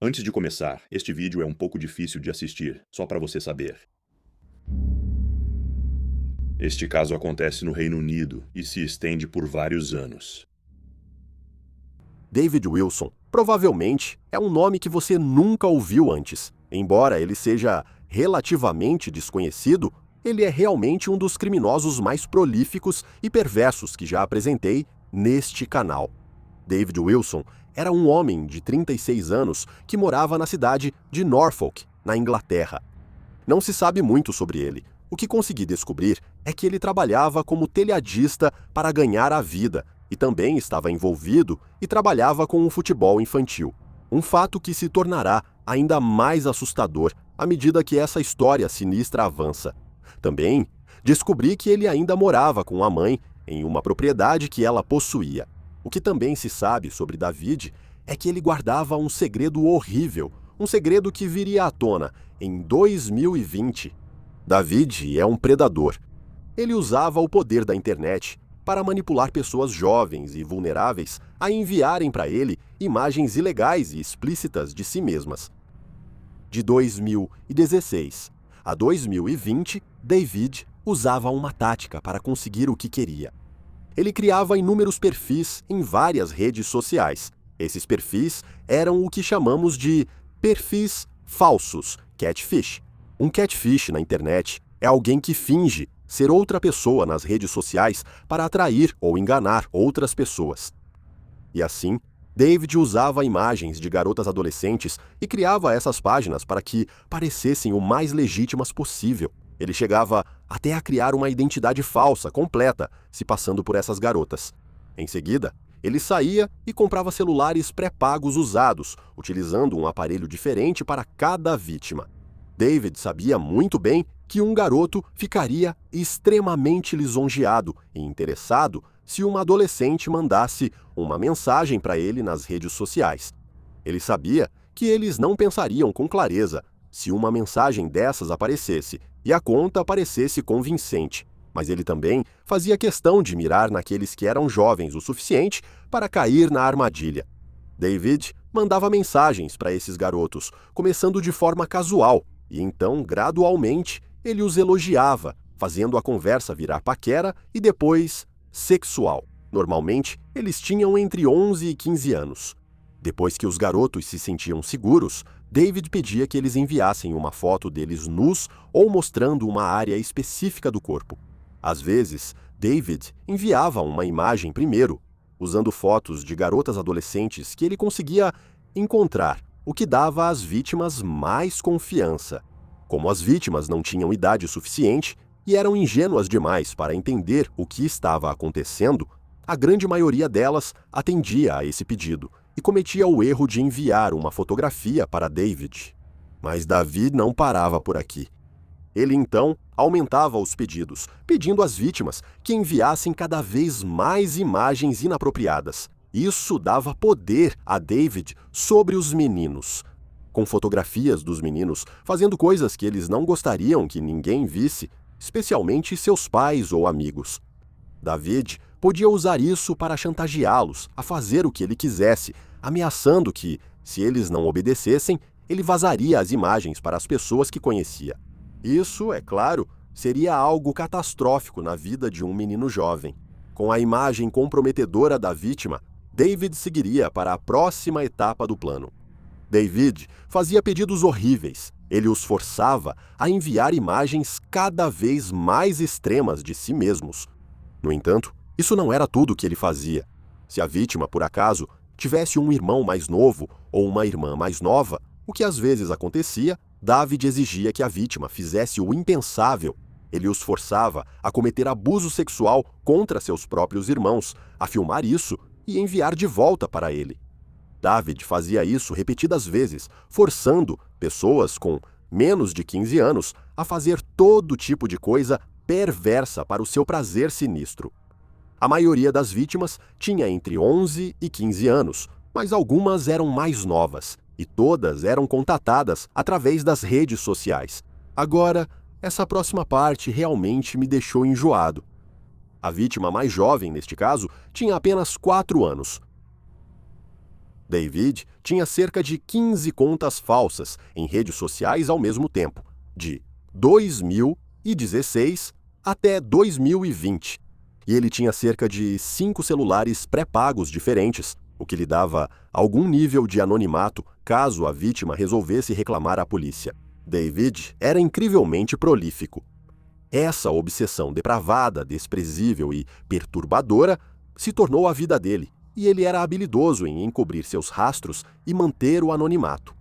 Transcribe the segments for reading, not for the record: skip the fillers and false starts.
Antes de começar, este vídeo é um pouco difícil de assistir, só para você saber. Este caso acontece no Reino Unido e se estende por vários anos. David Wilson provavelmente é um nome que você nunca ouviu antes. Embora ele seja relativamente desconhecido, ele é realmente um dos criminosos mais prolíficos e perversos que já apresentei neste canal. David Wilson era um homem de 36 anos que morava na cidade de Norfolk, na Inglaterra. Não se sabe muito sobre ele. O que consegui descobrir é que ele trabalhava como telhadista para ganhar a vida e também estava envolvido e trabalhava com o futebol infantil. Um fato que se tornará ainda mais assustador à medida que essa história sinistra avança. Também descobri que ele ainda morava com a mãe em uma propriedade que ela possuía. O que também se sabe sobre David é que ele guardava um segredo horrível, um segredo que viria à tona em 2020. David é um predador. Ele usava o poder da internet para manipular pessoas jovens e vulneráveis a enviarem para ele imagens ilegais e explícitas de si mesmas. De 2016 a 2020, David usava uma tática para conseguir o que queria. Ele criava inúmeros perfis em várias redes sociais. Esses perfis eram o que chamamos de perfis falsos, catfish. Um catfish na internet é alguém que finge ser outra pessoa nas redes sociais para atrair ou enganar outras pessoas. E assim, David usava imagens de garotas adolescentes e criava essas páginas para que parecessem o mais legítimas possível. Ele chegava até a criar uma identidade falsa, completa, se passando por essas garotas. Em seguida, ele saía e comprava celulares pré-pagos usados, utilizando um aparelho diferente para cada vítima. David sabia muito bem que um garoto ficaria extremamente lisonjeado e interessado se uma adolescente mandasse uma mensagem para ele nas redes sociais. Ele sabia que eles não pensariam com clareza se uma mensagem dessas aparecesse e a conta parecesse convincente, mas ele também fazia questão de mirar naqueles que eram jovens o suficiente para cair na armadilha. David mandava mensagens para esses garotos, começando de forma casual, e então, gradualmente, ele os elogiava, fazendo a conversa virar paquera e depois sexual. Normalmente, eles tinham entre 11 e 15 anos. Depois que os garotos se sentiam seguros, David pedia que eles enviassem uma foto deles nus ou mostrando uma área específica do corpo. Às vezes, David enviava uma imagem primeiro, usando fotos de garotas adolescentes que ele conseguia encontrar, o que dava às vítimas mais confiança. Como as vítimas não tinham idade suficiente e eram ingênuas demais para entender o que estava acontecendo, a grande maioria delas atendia a esse pedido e cometia o erro de enviar uma fotografia para David. Mas David não parava por aqui. Ele então aumentava os pedidos, pedindo às vítimas que enviassem cada vez mais imagens inapropriadas. Isso dava poder a David sobre os meninos, com fotografias dos meninos fazendo coisas que eles não gostariam que ninguém visse, especialmente seus pais ou amigos. David podia usar isso para chantageá-los a fazer o que ele quisesse, ameaçando que, se eles não obedecessem, ele vazaria as imagens para as pessoas que conhecia. Isso, é claro, seria algo catastrófico na vida de um menino jovem. Com a imagem comprometedora da vítima, David seguiria para a próxima etapa do plano. David fazia pedidos horríveis. Ele os forçava a enviar imagens cada vez mais extremas de si mesmos. No entanto, isso não era tudo o que ele fazia. Se a vítima, por acaso, tivesse um irmão mais novo ou uma irmã mais nova, o que às vezes acontecia, David exigia que a vítima fizesse o impensável. Ele os forçava a cometer abuso sexual contra seus próprios irmãos, a filmar isso e enviar de volta para ele. David fazia isso repetidas vezes, forçando pessoas com menos de 15 anos a fazer todo tipo de coisa perversa para o seu prazer sinistro. A maioria das vítimas tinha entre 11 e 15 anos, mas algumas eram mais novas, e todas eram contatadas através das redes sociais. Agora, essa próxima parte realmente me deixou enjoado. A vítima mais jovem, neste caso, tinha apenas 4 anos. David tinha cerca de 15 contas falsas em redes sociais ao mesmo tempo, de 2016 até 2020. E ele tinha cerca de 5 celulares pré-pagos diferentes, o que lhe dava algum nível de anonimato caso a vítima resolvesse reclamar à polícia. David era incrivelmente prolífico. Essa obsessão depravada, desprezível e perturbadora se tornou a vida dele, e ele era habilidoso em encobrir seus rastros e manter o anonimato.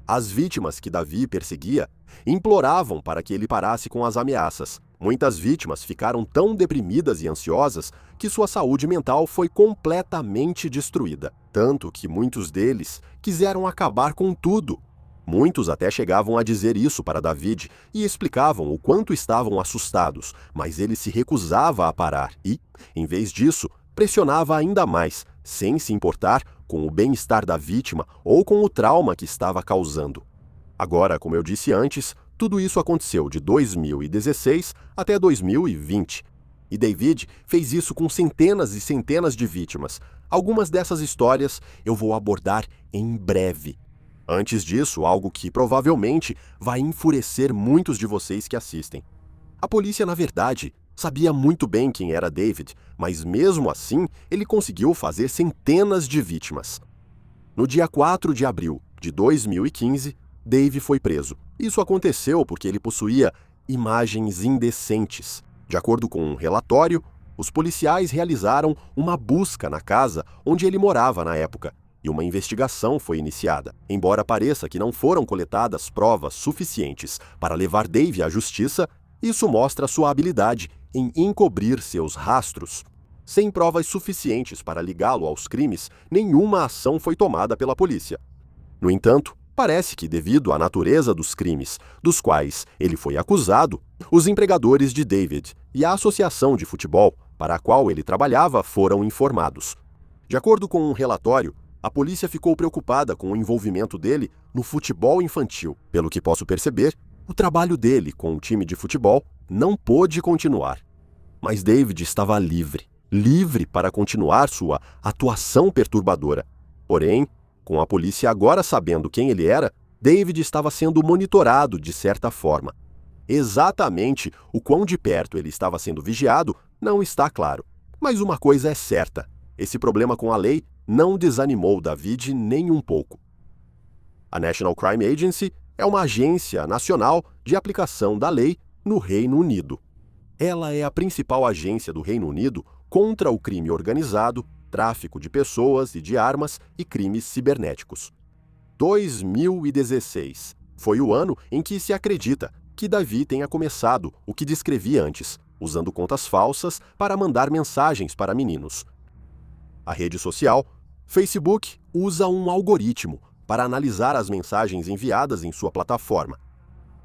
As vítimas que Davi perseguia imploravam para que ele parasse com as ameaças. Muitas vítimas ficaram tão deprimidas e ansiosas que sua saúde mental foi completamente destruída, tanto que muitos deles quiseram acabar com tudo. Muitos até chegavam a dizer isso para David e explicavam o quanto estavam assustados, mas ele se recusava a parar e, em vez disso, pressionava ainda mais, sem se importar com o bem-estar da vítima ou com o trauma que estava causando. Agora, como eu disse antes, tudo isso aconteceu de 2016 até 2020. E David fez isso com centenas e centenas de vítimas. Algumas dessas histórias eu vou abordar em breve. Antes disso, algo que provavelmente vai enfurecer muitos de vocês que assistem. A polícia, na verdade, sabia muito bem quem era David, mas mesmo assim ele conseguiu fazer centenas de vítimas. No dia 4 de abril de 2015, Dave foi preso. Isso aconteceu porque ele possuía imagens indecentes. De acordo com um relatório, os policiais realizaram uma busca na casa onde ele morava na época, e uma investigação foi iniciada. Embora pareça que não foram coletadas provas suficientes para levar Dave à justiça, isso mostra sua habilidade em encobrir seus rastros. Sem provas suficientes para ligá-lo aos crimes, nenhuma ação foi tomada pela polícia. No entanto, parece que, devido à natureza dos crimes dos quais ele foi acusado, os empregadores de David e a associação de futebol para a qual ele trabalhava foram informados. De acordo com um relatório, a polícia ficou preocupada com o envolvimento dele no futebol infantil. Pelo que posso perceber, o trabalho dele com o time de futebol não pôde continuar. Mas David estava livre para continuar sua atuação perturbadora. Porém, com a polícia agora sabendo quem ele era, David estava sendo monitorado de certa forma. Exatamente o quão de perto ele estava sendo vigiado não está claro. Mas uma coisa é certa: esse problema com a lei não desanimou David nem um pouco. A National Crime Agency é uma agência nacional de aplicação da lei no Reino Unido. Ela é a principal agência do Reino Unido contra o crime organizado, tráfico de pessoas e de armas e crimes cibernéticos. 2016 foi o ano em que se acredita que Davi tenha começado o que descrevi antes, usando contas falsas para mandar mensagens para meninos. A rede social, Facebook, usa um algoritmo para analisar as mensagens enviadas em sua plataforma.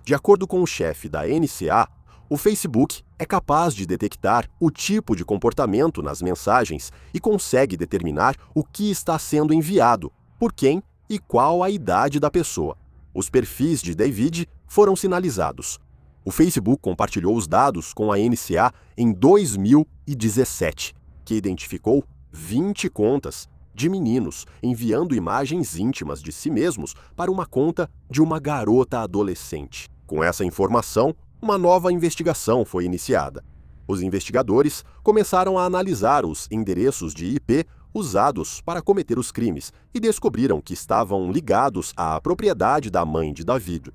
De acordo com o chefe da NCA, o Facebook é capaz de detectar o tipo de comportamento nas mensagens e consegue determinar o que está sendo enviado, por quem e qual a idade da pessoa. Os perfis de David foram sinalizados. O Facebook compartilhou os dados com a NCA em 2017, que identificou 20 contas de meninos enviando imagens íntimas de si mesmos para uma conta de uma garota adolescente. Com essa informação, uma nova investigação foi iniciada. Os investigadores começaram a analisar os endereços de IP usados para cometer os crimes e descobriram que estavam ligados à propriedade da mãe de David.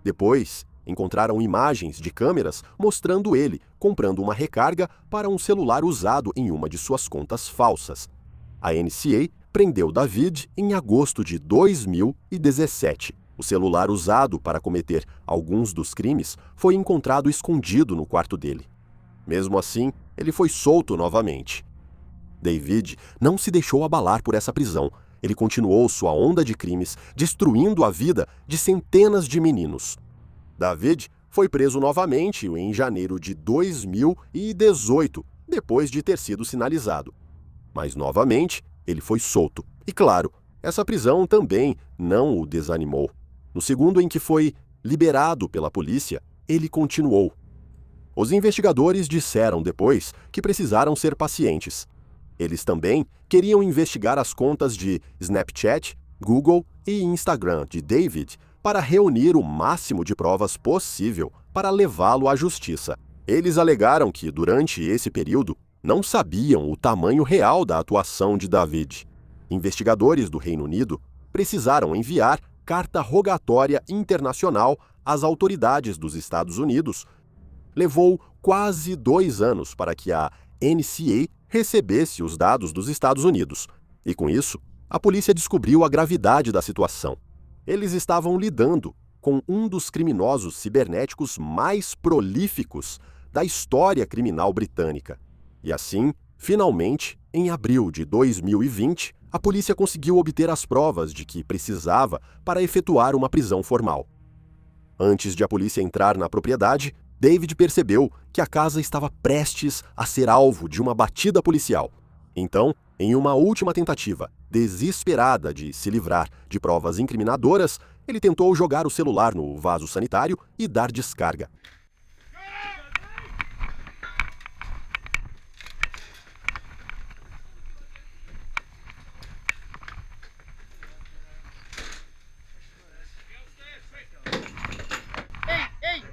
Depois, encontraram imagens de câmeras mostrando ele comprando uma recarga para um celular usado em uma de suas contas falsas. A NCA prendeu David em agosto de 2017. O celular usado para cometer alguns dos crimes foi encontrado escondido no quarto dele. Mesmo assim, ele foi solto novamente. David não se deixou abalar por essa prisão. Ele continuou sua onda de crimes, destruindo a vida de centenas de meninos. David foi preso novamente em janeiro de 2018, depois de ter sido sinalizado. Mas, novamente, ele foi solto. E, claro, essa prisão também não o desanimou. No segundo em que foi liberado pela polícia, ele continuou. Os investigadores disseram depois que precisaram ser pacientes. Eles também queriam investigar as contas de Snapchat, Google e Instagram de David para reunir o máximo de provas possível para levá-lo à justiça. Eles alegaram que, durante esse período, não sabiam o tamanho real da atuação de David. Investigadores do Reino Unido precisaram enviar carta rogatória internacional às autoridades dos Estados Unidos. Levou quase 2 anos para que a NCA recebesse os dados dos Estados Unidos. E com isso, a polícia descobriu a gravidade da situação. Eles estavam lidando com um dos criminosos cibernéticos mais prolíficos da história criminal britânica. E assim, finalmente, em abril de 2020, a polícia conseguiu obter as provas de que precisava para efetuar uma prisão formal. Antes de a polícia entrar na propriedade, David percebeu que a casa estava prestes a ser alvo de uma batida policial. Então, em uma última tentativa, desesperada de se livrar de provas incriminadoras, ele tentou jogar o celular no vaso sanitário e dar descarga.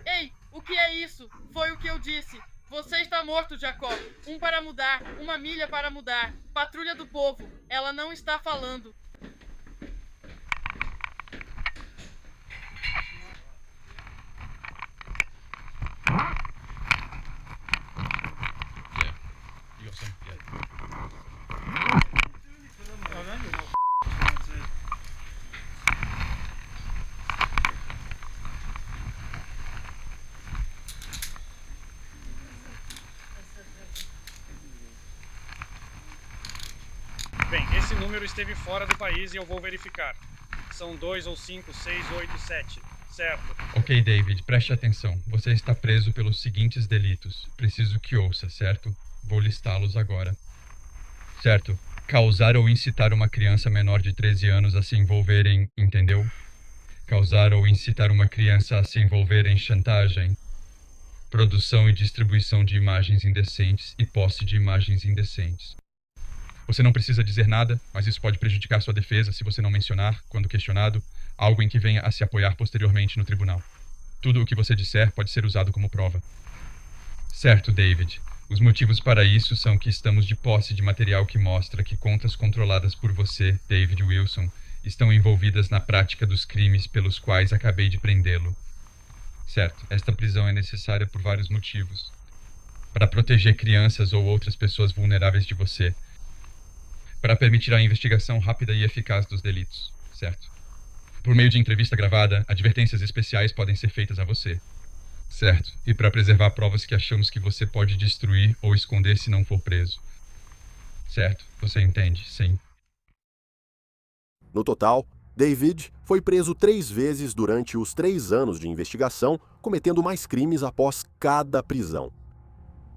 Ei! O que é isso? Foi o que eu disse. Você está morto, Jacob. Um para mudar, 1 milha para mudar. Patrulha do povo. Ela não está falando. Bem, esse número esteve fora do país e eu vou verificar. São 2 ou 5, 6, 8, 7. Certo. Ok, David, preste atenção. Você está preso pelos seguintes delitos. Preciso que ouça, certo? Vou listá-los agora. Certo. Causar ou incitar uma criança menor de 13 anos a se envolver em... Entendeu? Causar ou incitar uma criança a se envolver em chantagem. Produção e distribuição de imagens indecentes e posse de imagens indecentes. Você não precisa dizer nada, mas isso pode prejudicar sua defesa se você não mencionar, quando questionado, algo em que venha a se apoiar posteriormente no tribunal. Tudo o que você disser pode ser usado como prova. Certo, David. Os motivos para isso são que estamos de posse de material que mostra que contas controladas por você, David Wilson, estão envolvidas na prática dos crimes pelos quais acabei de prendê-lo. Certo, esta prisão é necessária por vários motivos. Para proteger crianças ou outras pessoas vulneráveis de você. Para permitir a investigação rápida e eficaz dos delitos, certo? Por meio de entrevista gravada, advertências especiais podem ser feitas a você, certo? E para preservar provas que achamos que você pode destruir ou esconder se não for preso, certo? Você entende, sim. No total, David foi preso 3 vezes durante os 3 anos de investigação, cometendo mais crimes após cada prisão.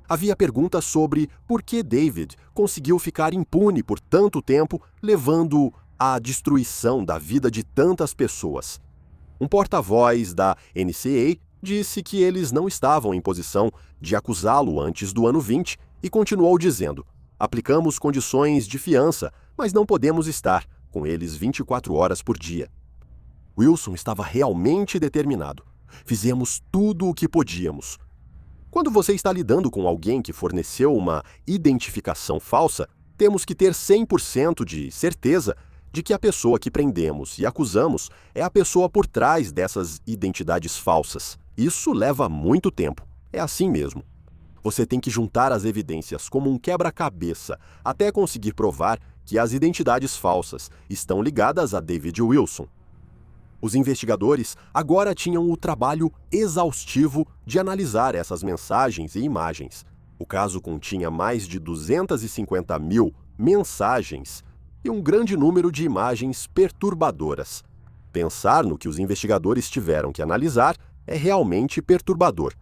Havia perguntas sobre por que David conseguiu ficar impune por tanto tempo, levando à destruição da vida de tantas pessoas. Um porta-voz da NCA disse que eles não estavam em posição de acusá-lo antes do ano 20 e continuou dizendo: aplicamos condições de fiança, mas não podemos estar com eles 24 horas por dia. Wilson estava realmente determinado. Fizemos tudo o que podíamos. Quando você está lidando com alguém que forneceu uma identificação falsa, temos que ter 100% de certeza de que a pessoa que prendemos e acusamos é a pessoa por trás dessas identidades falsas. Isso leva muito tempo. É assim mesmo. Você tem que juntar as evidências como um quebra-cabeça até conseguir provar que as identidades falsas estão ligadas a David Wilson. Os investigadores agora tinham o trabalho exaustivo de analisar essas mensagens e imagens. O caso continha mais de 250 mil mensagens e um grande número de imagens perturbadoras. Pensar no que os investigadores tiveram que analisar é realmente perturbador.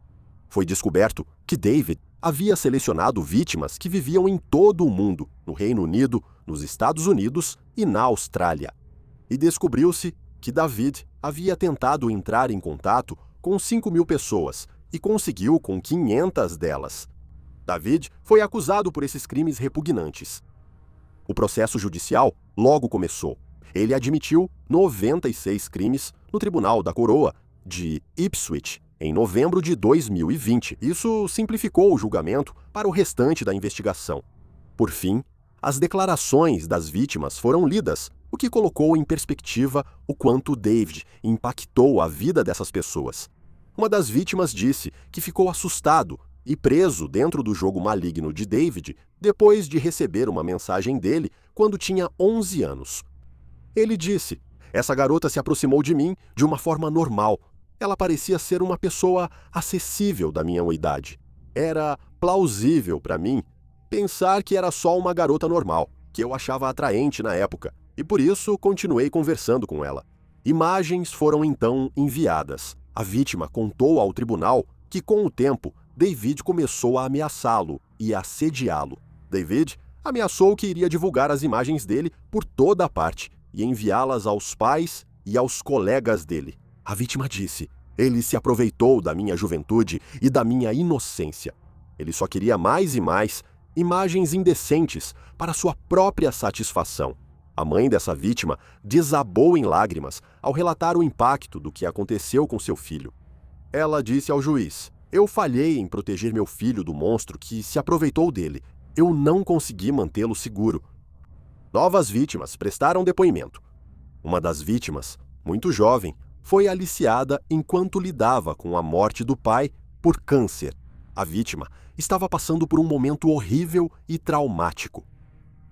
Foi descoberto que David havia selecionado vítimas que viviam em todo o mundo, no Reino Unido, nos Estados Unidos e na Austrália. E descobriu-se que David havia tentado entrar em contato com 5.000 pessoas e conseguiu com 500 delas. David foi acusado por esses crimes repugnantes. O processo judicial logo começou. Ele admitiu 96 crimes no Tribunal da Coroa de Ipswich em novembro de 2020. Isso simplificou o julgamento para o restante da investigação. Por fim, as declarações das vítimas foram lidas, o que colocou em perspectiva o quanto David impactou a vida dessas pessoas. Uma das vítimas disse que ficou assustado e preso dentro do jogo maligno de David depois de receber uma mensagem dele quando tinha 11 anos. Ele disse: "Essa garota se aproximou de mim de uma forma normal. Ela parecia ser uma pessoa acessível da minha idade. Era plausível para mim pensar que era só uma garota normal, que eu achava atraente na época, e por isso continuei conversando com ela." Imagens foram então enviadas. A vítima contou ao tribunal que, com o tempo, David começou a ameaçá-lo e assediá-lo. David ameaçou que iria divulgar as imagens dele por toda a parte e enviá-las aos pais e aos colegas dele. A vítima disse: "Ele se aproveitou da minha juventude e da minha inocência. Ele só queria mais e mais imagens indecentes para sua própria satisfação." A mãe dessa vítima desabou em lágrimas ao relatar o impacto do que aconteceu com seu filho. Ela disse ao juiz: "Eu falhei em proteger meu filho do monstro que se aproveitou dele. Eu não consegui mantê-lo seguro." Novas vítimas prestaram depoimento. Uma das vítimas, muito jovem, foi aliciada enquanto lidava com a morte do pai por câncer. A vítima estava passando por um momento horrível e traumático.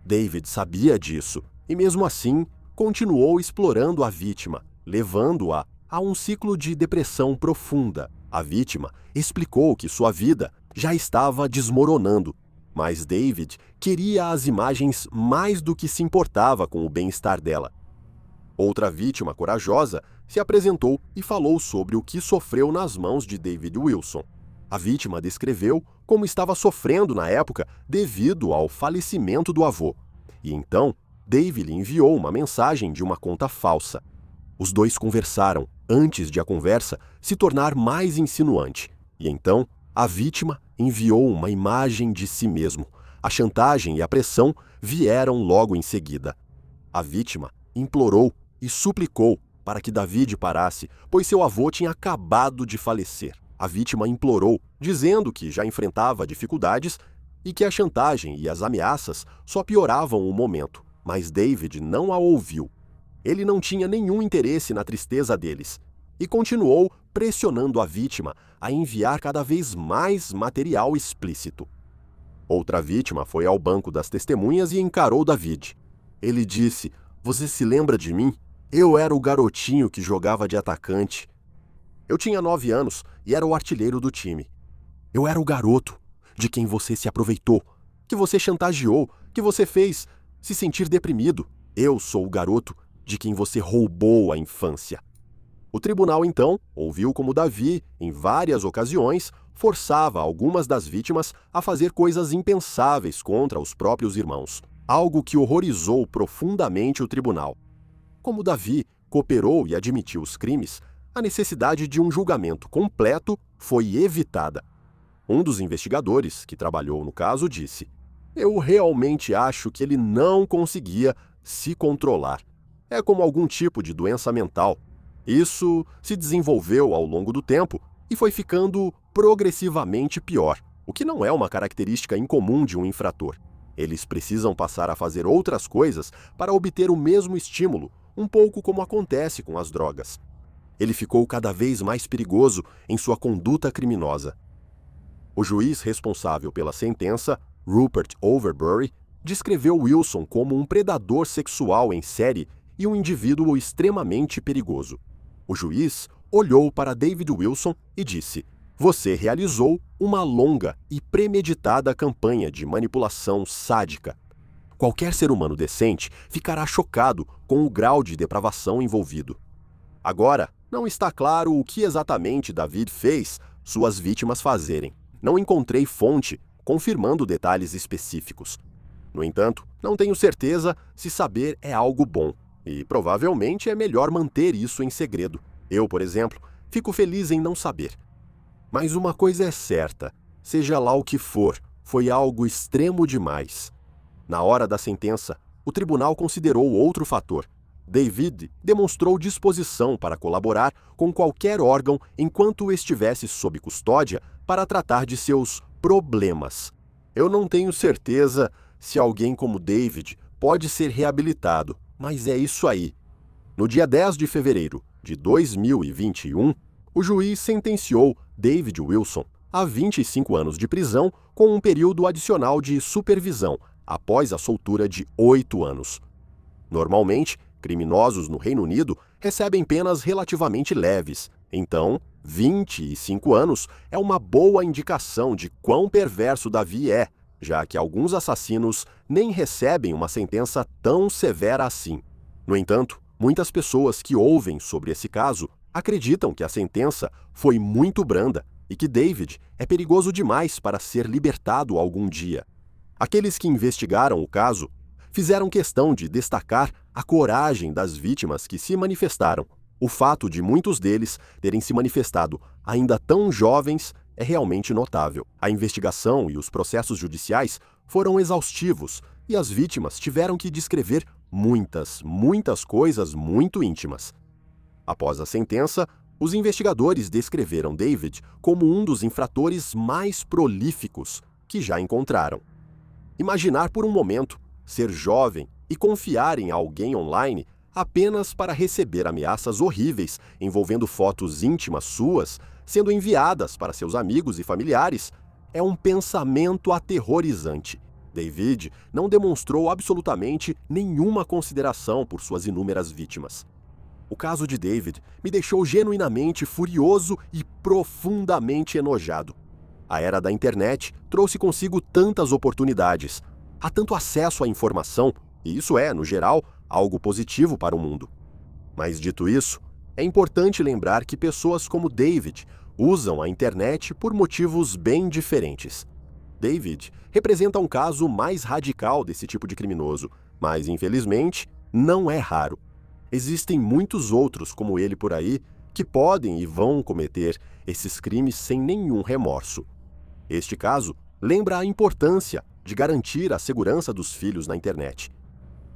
David sabia disso e, mesmo assim, continuou explorando a vítima, levando-a a um ciclo de depressão profunda. A vítima explicou que sua vida já estava desmoronando, mas David queria as imagens mais do que se importava com o bem-estar dela. Outra vítima corajosa se apresentou e falou sobre o que sofreu nas mãos de David Wilson. A vítima descreveu como estava sofrendo na época devido ao falecimento do avô. E então, David lhe enviou uma mensagem de uma conta falsa. Os dois conversaram antes de a conversa se tornar mais insinuante. E então, a vítima enviou uma imagem de si mesmo. A chantagem e a pressão vieram logo em seguida. A vítima implorou e suplicou para que David parasse, pois seu avô tinha acabado de falecer. A vítima implorou, dizendo que já enfrentava dificuldades e que a chantagem e as ameaças só pioravam o momento. Mas David não a ouviu. Ele não tinha nenhum interesse na tristeza deles e continuou pressionando a vítima a enviar cada vez mais material explícito. Outra vítima foi ao banco das testemunhas e encarou David. Ele disse: "Você se lembra de mim? Eu era o garotinho que jogava de atacante. Eu tinha 9 anos e era o artilheiro do time. Eu era o garoto de quem você se aproveitou, que você chantageou, que você fez se sentir deprimido. Eu sou o garoto de quem você roubou a infância." O tribunal, então, ouviu como Davi, em várias ocasiões, forçava algumas das vítimas a fazer coisas impensáveis contra os próprios irmãos, algo que horrorizou profundamente o tribunal. Como Davi cooperou e admitiu os crimes, a necessidade de um julgamento completo foi evitada. Um dos investigadores, que trabalhou no caso, disse: "Eu realmente acho que ele não conseguia se controlar. É como algum tipo de doença mental. Isso se desenvolveu ao longo do tempo e foi ficando progressivamente pior, o que não é uma característica incomum de um infrator. Eles precisam passar a fazer outras coisas para obter o mesmo estímulo, um pouco como acontece com as drogas. Ele ficou cada vez mais perigoso em sua conduta criminosa." O juiz responsável pela sentença, Rupert Overbury, descreveu Wilson como um predador sexual em série e um indivíduo extremamente perigoso. O juiz olhou para David Wilson e disse: "Você realizou uma longa e premeditada campanha de manipulação sádica. Qualquer ser humano decente ficará chocado com o grau de depravação envolvido. Agora, não está claro o que exatamente David fez suas vítimas fazerem. Não encontrei fonte confirmando detalhes específicos. No entanto, não tenho certeza se saber é algo bom, e provavelmente é melhor manter isso em segredo. Eu, por exemplo, fico feliz em não saber. Mas uma coisa é certa, seja lá o que for, foi algo extremo demais." Na hora da sentença, o tribunal considerou outro fator. David demonstrou disposição para colaborar com qualquer órgão enquanto estivesse sob custódia para tratar de seus problemas. Eu não tenho certeza se alguém como David pode ser reabilitado, mas é isso aí. No dia 10 de fevereiro de 2021, o juiz sentenciou David Wilson a 25 anos de prisão com um período adicional de supervisão após a soltura de 8 anos. Normalmente, criminosos no Reino Unido recebem penas relativamente leves, então 25 anos é uma boa indicação de quão perverso Davi é, já que alguns assassinos nem recebem uma sentença tão severa assim. No entanto, muitas pessoas que ouvem sobre esse caso acreditam que a sentença foi muito branda e que David é perigoso demais para ser libertado algum dia. Aqueles que investigaram o caso fizeram questão de destacar a coragem das vítimas que se manifestaram. O fato de muitos deles terem se manifestado ainda tão jovens é realmente notável. A investigação e os processos judiciais foram exaustivos e as vítimas tiveram que descrever muitas coisas muito íntimas. Após a sentença, os investigadores descreveram David como um dos infratores mais prolíficos que já encontraram. Imaginar por um momento ser jovem e confiar em alguém online apenas para receber ameaças horríveis envolvendo fotos íntimas suas sendo enviadas para seus amigos e familiares é um pensamento aterrorizante. David não demonstrou absolutamente nenhuma consideração por suas inúmeras vítimas. O caso de David me deixou genuinamente furioso e profundamente enojado. A era da internet trouxe consigo tantas oportunidades. Há tanto acesso à informação, e isso é, no geral, algo positivo para o mundo. Mas dito isso, é importante lembrar que pessoas como David usam a internet por motivos bem diferentes. David representa um caso mais radical desse tipo de criminoso, mas infelizmente não é raro. Existem muitos outros como ele por aí que podem e vão cometer esses crimes sem nenhum remorso. Este caso lembra a importância de garantir a segurança dos filhos na internet.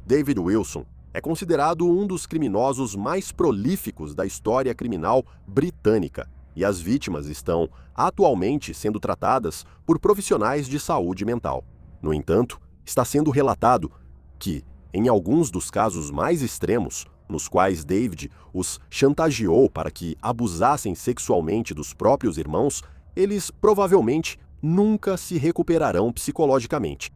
David Wilson é considerado um dos criminosos mais prolíficos da história criminal britânica e as vítimas estão atualmente sendo tratadas por profissionais de saúde mental. No entanto, está sendo relatado que, em alguns dos casos mais extremos, nos quais David os chantageou para que abusassem sexualmente dos próprios irmãos, eles provavelmente nunca se recuperarão psicologicamente.